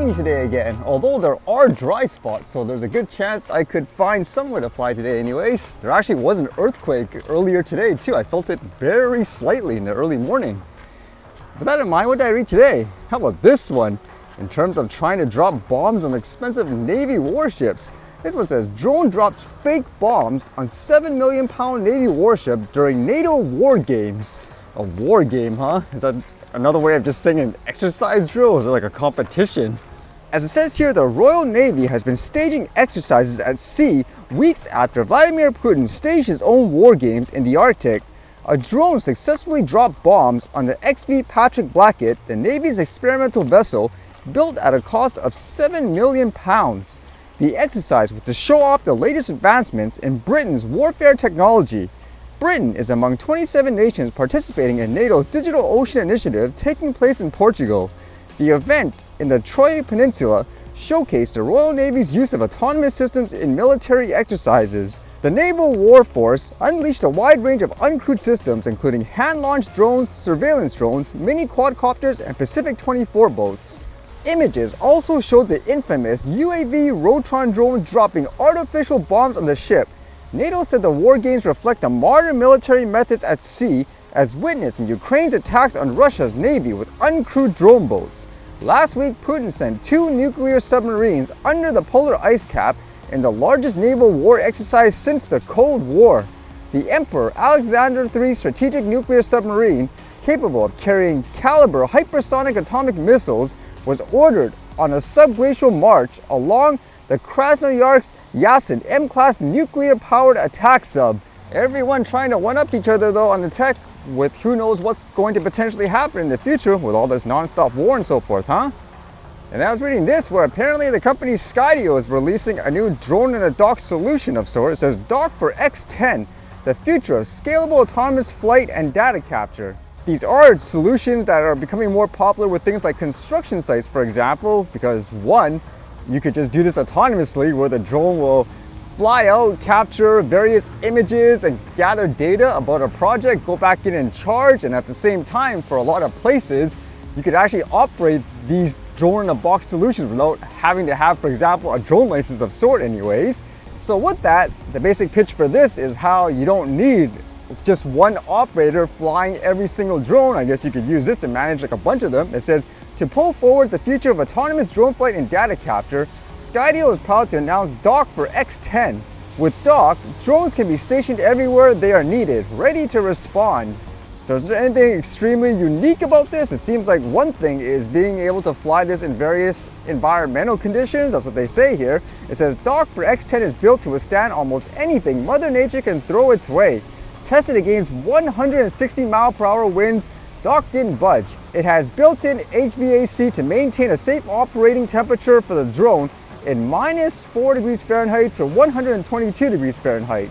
rainy today again, although there are dry spots, so there's a good chance I could find somewhere to fly today anyways. There actually was an earthquake earlier today too. I felt it very slightly in the early morning. With that in mind, what did I read today? How about this one? In terms of trying to drop bombs on expensive Navy warships. This one says, drone drops fake bombs on 7 million pound Navy warship during NATO war games. A war game, huh? Is that another way of just saying an exercise drill? Or is it like a competition? As it says here, the Royal Navy has been staging exercises at sea weeks after Vladimir Putin staged his own war games in the Arctic. A drone successfully dropped bombs on the XV Patrick Blackett, the Navy's experimental vessel, built at a cost of 7 million pounds. The exercise was to show off the latest advancements in Britain's warfare technology. Britain is among 27 nations participating in NATO's Digital Ocean Initiative taking place in Portugal. The event in the Troy Peninsula showcased the Royal Navy's use of autonomous systems in military exercises. The Naval War Force unleashed a wide range of uncrewed systems including hand-launched drones, surveillance drones, mini quadcopters, and Pacific 24 boats. Images also showed the infamous UAV Rotron drone dropping artificial bombs on the ship. NATO said the war games reflect the modern military methods at sea, as witnessed in Ukraine's attacks on Russia's navy with uncrewed drone boats. Last week, Putin sent 2 nuclear submarines under the polar ice cap in the largest naval war exercise since the Cold War. The Emperor Alexander III strategic nuclear submarine, capable of carrying caliber hypersonic atomic missiles, was ordered on a subglacial march along the Krasnoyarsk Yasin M-class nuclear-powered attack sub. Everyone trying to one-up each other though on the tech, with who knows what's going to potentially happen in the future with all this non-stop war and so forth, huh? And I was reading this where apparently the company Skydio is releasing a new drone in a dock solution of sorts. It says Dock for X10, the future of scalable autonomous flight and data capture. These are solutions that are becoming more popular with things like construction sites, for example, because one, you could just do this autonomously where the drone will fly out, capture various images and gather data about a project, go back in charge, and at the same time, for a lot of places, you could actually operate these drone-in-a-box solutions without having to have, for example, a drone license of sort anyways. So with that, the basic pitch for this is how you don't need just one operator flying every single drone. I guess you could use this to manage like a bunch of them. It says, to pull forward the future of autonomous drone flight and data capture, Skydio is proud to announce Dock for X10. With Dock, drones can be stationed everywhere they are needed, ready to respond. So is there anything extremely unique about this? It seems like one thing is being able to fly this in various environmental conditions. That's what they say here. It says Dock for X10 is built to withstand almost anything Mother Nature can throw its way. Tested against 160 mile/hour winds, Dock didn't budge. It has built-in HVAC to maintain a safe operating temperature for the drone in -4 degrees Fahrenheit to 122 degrees Fahrenheit.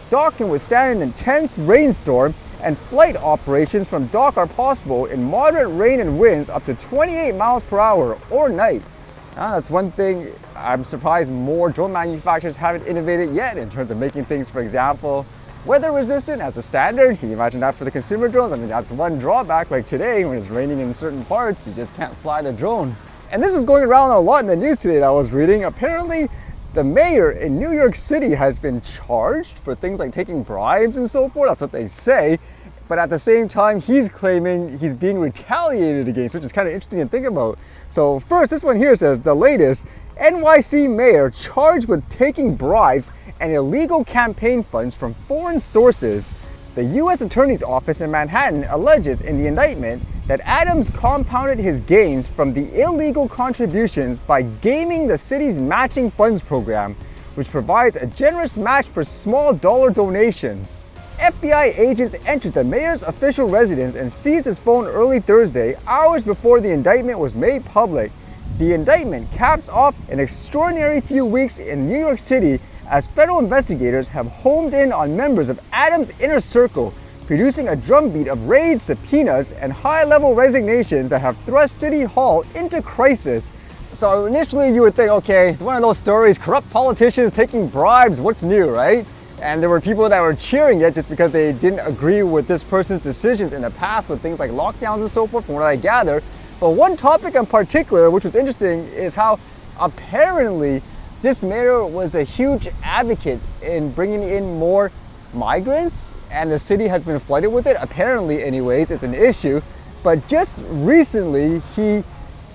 Dock can withstand an intense rainstorm, and flight operations from Dock are possible in moderate rain and winds up to 28 miles per hour or night. Now, that's one thing I'm surprised more drone manufacturers haven't innovated yet in terms of making things, for example, weather resistant as a standard. Can you imagine that for the consumer drones? I mean, that's one drawback. Like today, when it's raining in certain parts, you just can't fly the drone. And this was going around a lot in the news today that I was reading. Apparently, the mayor in New York City has been charged for things like taking bribes and so forth. That's what they say. But at the same time, he's claiming he's being retaliated against, which is kind of interesting to think about. So first, this one here says, the latest, NYC mayor charged with taking bribes and illegal campaign funds from foreign sources. The U.S. Attorney's Office in Manhattan alleges in the indictment that Adams compounded his gains from the illegal contributions by gaming the city's matching funds program, which provides a generous match for small dollar donations. FBI agents entered the mayor's official residence and seized his phone early Thursday, hours before the indictment was made public. The indictment caps off an extraordinary few weeks in New York City as federal investigators have homed in on members of Adams' inner circle, producing a drumbeat of raids, subpoenas, and high-level resignations that have thrust City Hall into crisis. So initially you would think, okay, it's one of those stories, corrupt politicians taking bribes, what's new, right? And there were people that were cheering it just because they didn't agree with this person's decisions in the past with things like lockdowns and so forth, from what I gather. But one topic in particular, which was interesting, is how apparently this mayor was a huge advocate in bringing in more migrants, and the city has been flooded with it. Apparently, anyways, it's an issue. But just recently, he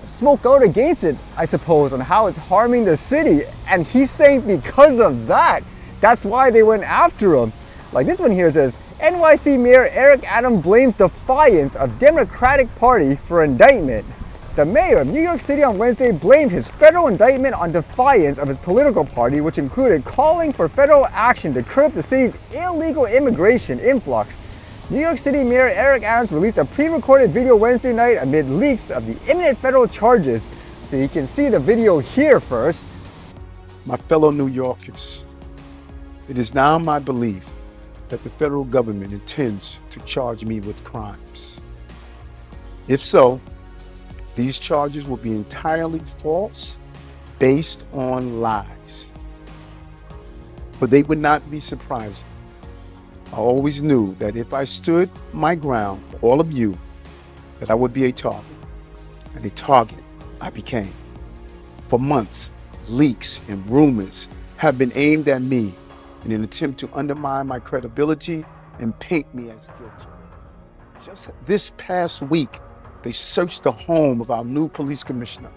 spoke out against it, I suppose, on how it's harming the city. And he's saying because of that, that's why they went after him. Like this one here says, NYC Mayor Eric Adams blames defiance of Democratic Party for indictment. The mayor of New York City on Wednesday blamed his federal indictment on defiance of his political party, which included calling for federal action to curb the city's illegal immigration influx. New York City Mayor Eric Adams released a pre-recorded video Wednesday night amid leaks of the imminent federal charges. So you can see the video here first. My fellow New Yorkers, it is now my belief that the federal government intends to charge me with crimes. If so, these charges will be entirely false, based on lies. But they would not be surprising. I always knew that if I stood my ground for all of you, that I would be a target. And a target I became. For months, leaks and rumors have been aimed at me in an attempt to undermine my credibility and paint me as guilty. Just this past week, they searched the home of our new police commissioner,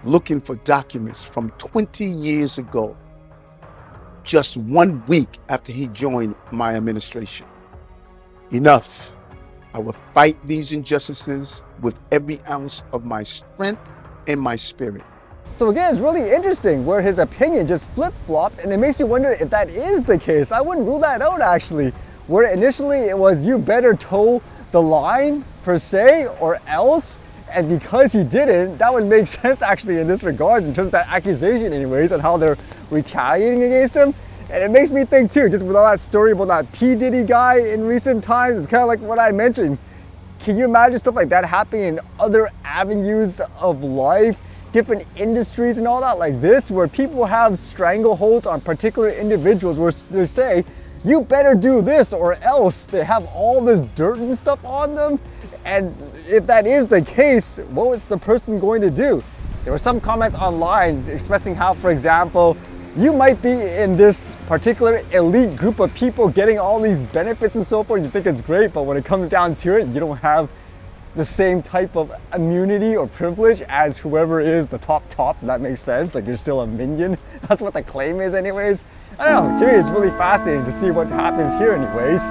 looking for documents from 20 years ago, just 1 week after he joined my administration. Enough. I will fight these injustices with every ounce of my strength and my spirit. So again, it's really interesting where his opinion just flip-flopped, and it makes you wonder if that is the case. I wouldn't rule that out, actually. Where initially it was you better toe the line per se or else, and because he didn't, that would make sense actually in this regard in terms of that accusation anyways and how they're retaliating against him. And it makes me think too, just with all that story about that P. Diddy guy in recent times, it's kind of like what I mentioned. Can you imagine stuff like that happening in other avenues of life, different industries and all that like this, where people have strangleholds on particular individuals where they say, you better do this or else. They have all this dirt and stuff on them. And if that is the case, what was the person going to do? There were some comments online expressing how, for example, you might be in this particular elite group of people getting all these benefits and so forth. You think it's great, but when it comes down to it, you don't have the same type of immunity or privilege as whoever is the top, if that makes sense. Like you're still a minion. That's what the claim is anyways. I don't know, to me it's really fascinating to see what happens here anyways.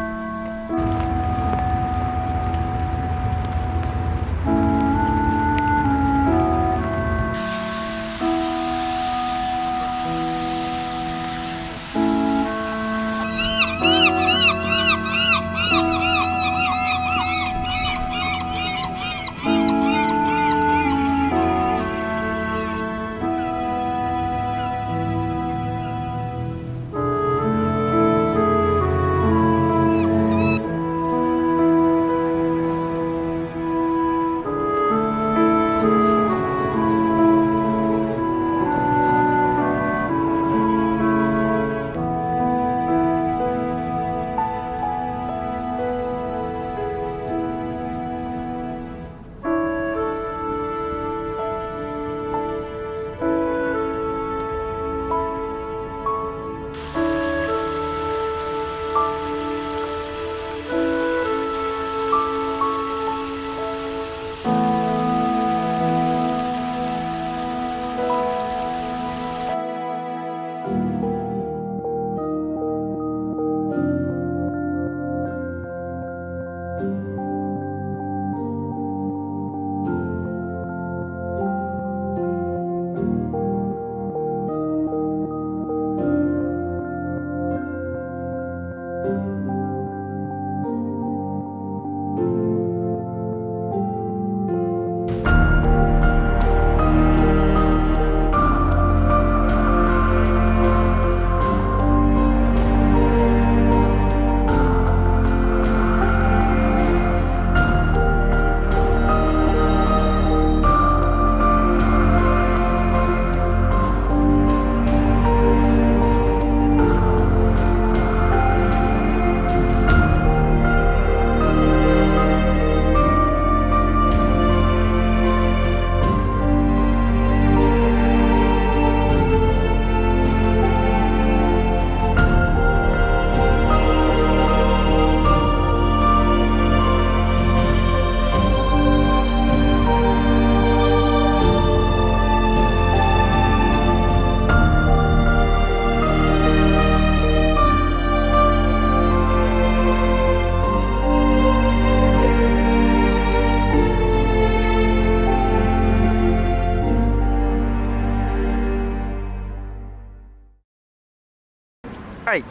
All right,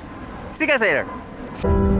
see you guys later.